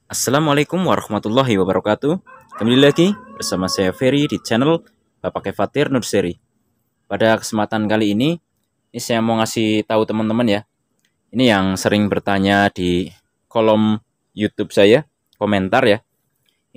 Assalamualaikum warahmatullahi wabarakatuh. Kembali lagi bersama saya Ferry di channel Bapak Kefatir Nurseri. Pada kesempatan kali ini saya mau ngasih tahu teman-teman ya. Ini yang sering bertanya di kolom YouTube saya, komentar ya.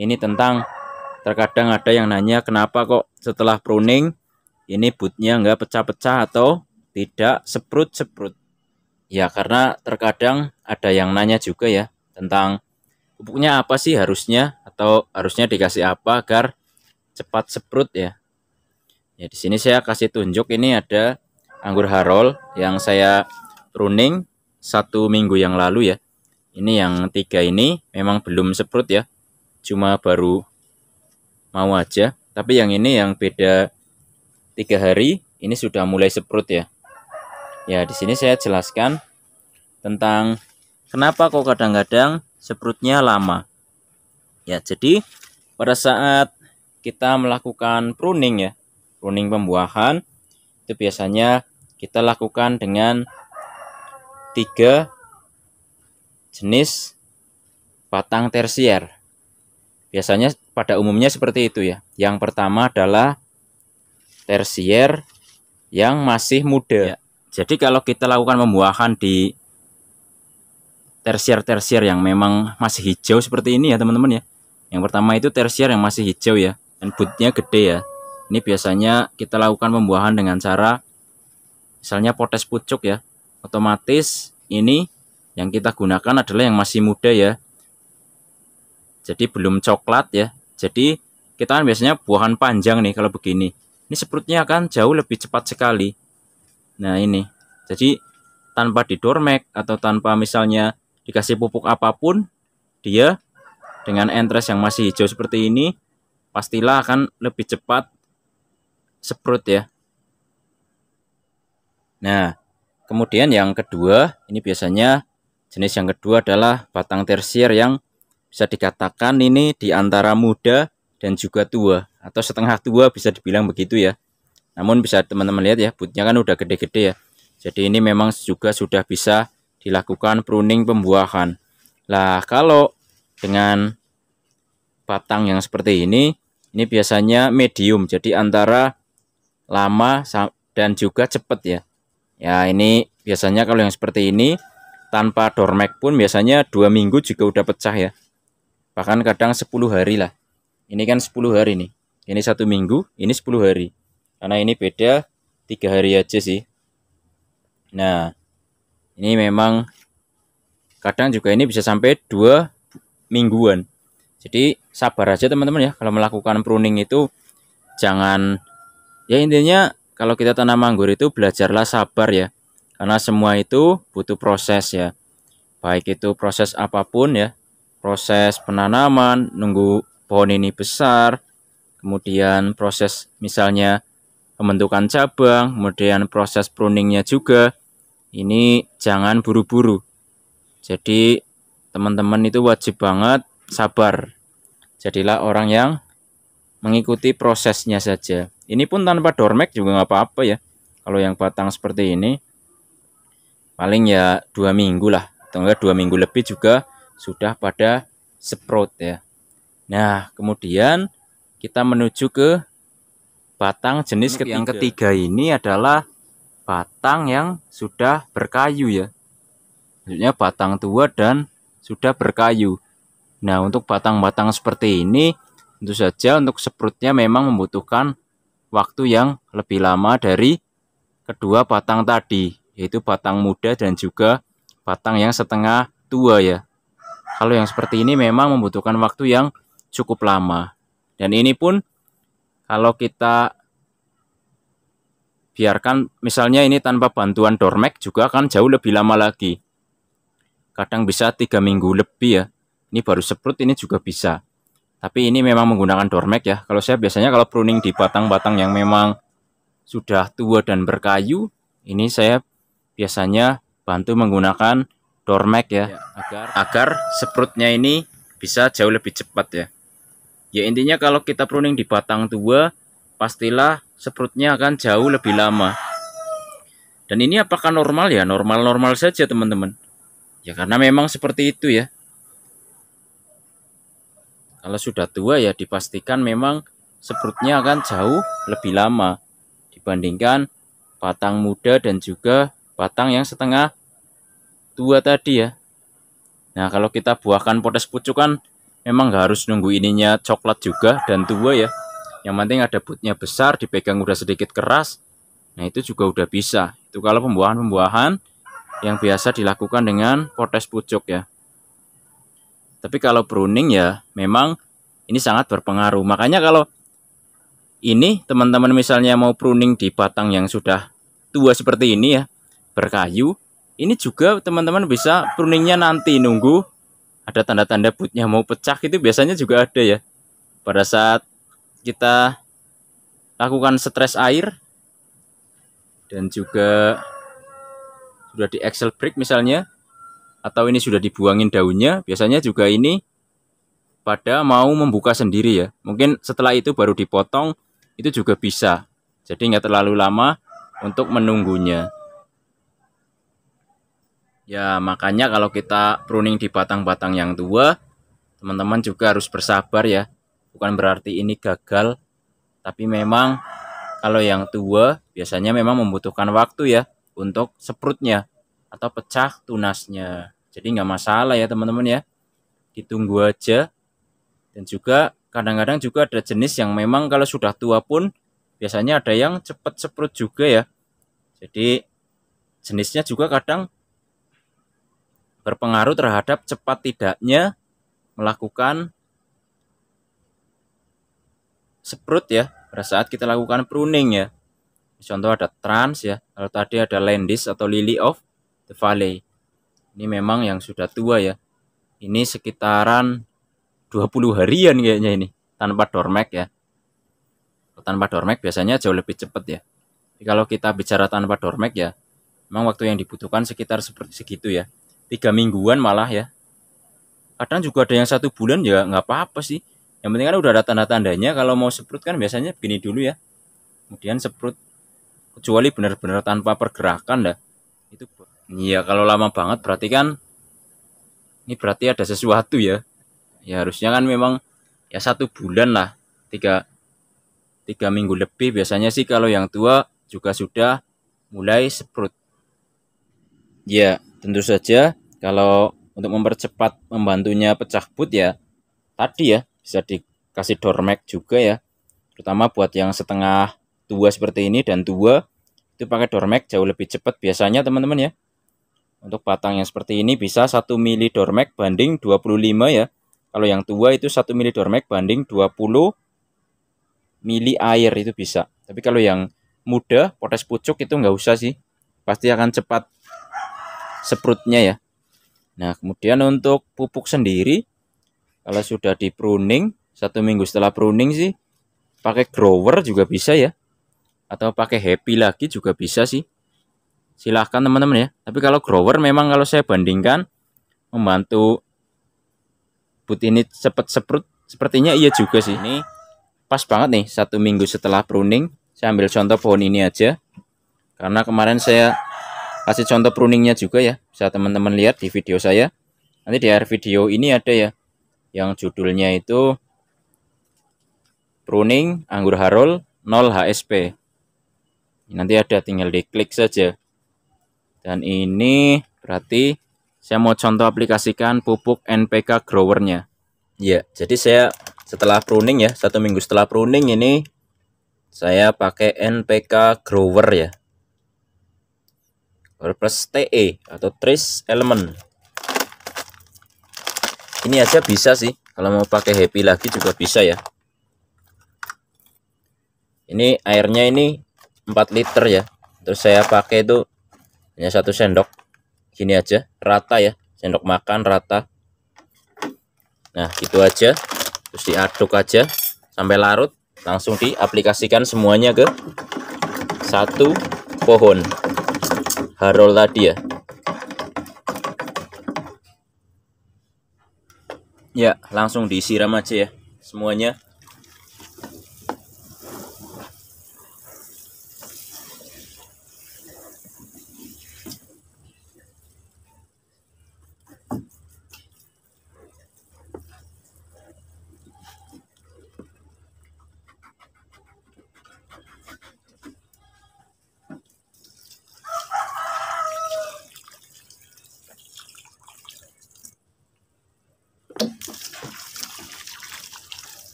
Ini tentang terkadang ada yang nanya kenapa kok setelah pruning ini bootnya nggak pecah-pecah atau tidak seprut-seprut. Ya karena terkadang ada yang nanya juga ya tentang pupuknya apa sih harusnya atau harusnya dikasih apa agar cepat seprut ya. Ya di sini saya kasih tunjuk ini ada anggur Harol yang saya pruning 1 minggu yang lalu ya. Ini yang 3 ini memang belum seprut ya. Cuma baru mau aja. Tapi yang ini yang beda 3 hari ini sudah mulai seprut ya. Ya di sini saya jelaskan tentang kenapa kok kadang-kadang seprutnya lama. Ya, jadi pada saat kita melakukan pruning ya, pruning pembuahan, itu biasanya kita lakukan dengan 3 jenis batang tersier. Biasanya pada umumnya seperti itu ya. Yang pertama adalah tersier yang masih muda. Ya, jadi kalau kita lakukan pembuahan di tersier-tersier yang memang masih hijau seperti ini ya teman-teman ya. Yang pertama itu tersier yang masih hijau ya, dan bootnya gede ya. Ini biasanya kita lakukan pembuahan dengan cara misalnya potes pucuk ya. Otomatis ini yang kita gunakan adalah yang masih muda ya. Jadi belum coklat ya. Jadi kita kan biasanya buahan panjang nih kalau begini. Ini seprutnya akan jauh lebih cepat sekali. Nah ini. Jadi tanpa didormek atau tanpa misalnya dikasih pupuk apapun, dia dengan entres yang masih hijau seperti ini pastilah akan lebih cepat seprut ya. Nah, kemudian yang kedua, ini biasanya jenis yang kedua adalah batang tersier yang bisa dikatakan ini di antara muda dan juga tua atau setengah tua bisa dibilang begitu ya. Namun bisa teman-teman lihat ya, bootnya kan udah gede-gede ya. Jadi ini memang juga sudah bisa dilakukan pruning pembuahan. Lah, kalau dengan batang yang seperti ini biasanya medium, jadi antara lama dan juga cepat ya. Ya ini biasanya kalau yang seperti ini tanpa dormek pun biasanya 2 minggu juga udah pecah ya. Bahkan kadang 10 hari lah. Ini kan 10 hari nih. Ini 1 minggu, ini 10 hari. Karena ini beda 3 hari aja sih. Nah, ini memang kadang juga ini bisa sampai 2 mingguan. Jadi sabar aja teman-teman ya, kalau melakukan pruning itu jangan, ya intinya kalau kita tanam anggur itu belajarlah sabar ya. Karena semua itu butuh proses ya. Baik itu proses apapun ya. Proses penanaman, nunggu pohon ini besar, kemudian proses misalnya pembentukan cabang, kemudian proses pruningnya juga. Ini jangan buru-buru. Jadi teman-teman itu wajib banget sabar. Jadilah orang yang mengikuti prosesnya saja. Ini pun tanpa dormek juga nggak apa-apa ya. Kalau yang batang seperti ini paling ya 2 minggu lah, atau enggak 2 minggu lebih juga sudah pada seprot ya. Nah kemudian kita menuju ke batang jenis yang ketiga. Ini adalah batang yang sudah berkayu ya. Maksudnya batang tua dan sudah berkayu. Nah, untuk batang-batang seperti ini, tentu saja untuk seprutnya memang membutuhkan waktu yang lebih lama dari kedua batang tadi, yaitu batang muda dan juga batang yang setengah tua ya. Kalau yang seperti ini memang membutuhkan waktu yang cukup lama. Dan ini pun kalau kita biarkan misalnya ini tanpa bantuan dormek juga akan jauh lebih lama lagi. Kadang bisa 3 minggu lebih ya. Ini baru seprut ini juga bisa. Tapi ini memang menggunakan dormek ya. Kalau saya biasanya kalau pruning di batang-batang yang memang sudah tua dan berkayu, ini saya biasanya bantu menggunakan dormek ya, agar seprutnya ini bisa jauh lebih cepat ya. Ya intinya kalau kita pruning di batang tua, pastilah seprutnya akan jauh lebih lama. Dan ini apakah normal ya? Normal-normal saja teman-teman. Ya karena memang seperti itu ya. Kalau sudah tua ya dipastikan memang sprutnya akan jauh lebih lama dibandingkan batang muda dan juga batang yang setengah tua tadi ya. Nah, kalau kita buahkan potes pucuk kan memang nggak harus nunggu ininya coklat juga dan tua ya. Yang penting ada butnya besar, dipegang udah sedikit keras. Nah, itu juga udah bisa. Itu kalau pembuahan-pembuahan yang biasa dilakukan dengan potes pucuk ya. Tapi kalau pruning ya memang ini sangat berpengaruh. Makanya kalau ini teman-teman misalnya mau pruning di batang yang sudah tua seperti ini ya, berkayu, ini juga teman-teman bisa pruningnya nanti nunggu ada tanda-tanda butnya mau pecah, itu biasanya juga ada ya. Pada saat kita lakukan stres air dan juga sudah di Excel break misalnya, atau ini sudah dibuangin daunnya, biasanya juga ini pada mau membuka sendiri ya. Mungkin setelah itu baru dipotong, itu juga bisa. Jadi nggak terlalu lama untuk menunggunya. Ya makanya kalau kita pruning di batang-batang yang tua, teman-teman juga harus bersabar ya. Bukan berarti ini gagal, tapi memang kalau yang tua biasanya memang membutuhkan waktu ya untuk seprutnya atau pecah tunasnya. Jadi nggak masalah ya teman-teman ya. Ditunggu aja. Dan juga kadang-kadang juga ada jenis yang memang kalau sudah tua pun biasanya ada yang cepat seprut juga ya. Jadi jenisnya juga kadang berpengaruh terhadap cepat tidaknya melakukan seprut ya pada saat kita lakukan pruning ya. Contoh ada trans ya, kalau tadi ada landis atau lily of the valley. Ini memang yang sudah tua ya. Ini sekitaran 20 harian kayaknya ini tanpa dormek ya. Tanpa dormek biasanya jauh lebih cepat ya. Jadi kalau kita bicara tanpa dormek ya, memang waktu yang dibutuhkan sekitar seperti segitu ya. 3 mingguan malah ya. Kadang juga ada yang 1 bulan ya nggak apa-apa sih. Yang penting kan udah ada tanda-tandanya. Kalau mau seprut kan biasanya begini dulu ya. Kemudian seprut, kecuali benar-benar tanpa pergerakan dah. Itu iya kalau lama banget berarti kan ini berarti ada sesuatu ya. Ya harusnya kan memang ya 1 bulan lah. Tiga minggu lebih biasanya sih kalau yang tua juga sudah mulai seprut. Ya tentu saja kalau untuk mempercepat membantunya pecah but ya tadi ya bisa dikasih dormek juga ya, terutama buat yang setengah tua seperti ini dan tua itu pakai dormek jauh lebih cepat biasanya teman-teman ya. Untuk batang yang seperti ini bisa 1 mili dormek banding 25 ya. Kalau yang tua itu 1 mili dormek banding 20 mili air itu bisa. Tapi kalau yang muda potes pucuk itu nggak usah sih, pasti akan cepat seprutnya ya. Nah kemudian untuk pupuk sendiri, kalau sudah di pruning 1 minggu setelah pruning sih pakai grower juga bisa ya, atau pakai happy lagi juga bisa sih, silahkan teman-teman ya. Tapi kalau grower memang kalau saya bandingkan membantu but ini cepat seprut sepertinya iya juga sih. Ini pas banget nih 1 minggu setelah pruning. Saya ambil contoh pohon ini aja karena kemarin saya kasih contoh pruningnya juga ya, bisa teman-teman lihat di video saya. Nanti di akhir video ini ada ya yang judulnya itu pruning anggur harol 0 HSP. Nanti ada, tinggal diklik saja. Dan ini berarti saya mau contoh aplikasikan pupuk NPK growernya. Ya, jadi saya setelah pruning ya, 1 minggu setelah pruning ini saya pakai NPK grower ya. Plus TE atau trace element. Ini aja bisa sih. Kalau mau pakai happy lagi juga bisa ya. Ini airnya ini 4 liter ya. Terus saya pakai itu hanya 1 sendok. Gini aja, rata ya. Sendok makan rata. Nah, gitu aja. Terus diaduk aja sampai larut. Langsung diaplikasikan semuanya ke satu pohon harol tadi ya. Ya, langsung disiram aja ya semuanya.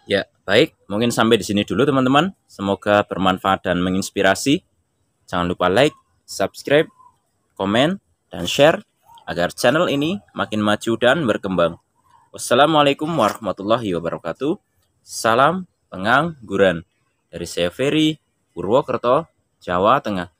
Ya, baik. Mungkin sampai di sini dulu teman-teman. Semoga bermanfaat dan menginspirasi. Jangan lupa like, subscribe, komen, dan share agar channel ini makin maju dan berkembang. Wassalamualaikum warahmatullahi wabarakatuh. Salam pengangguran. Dari saya Ferry, Purwokerto, Jawa Tengah.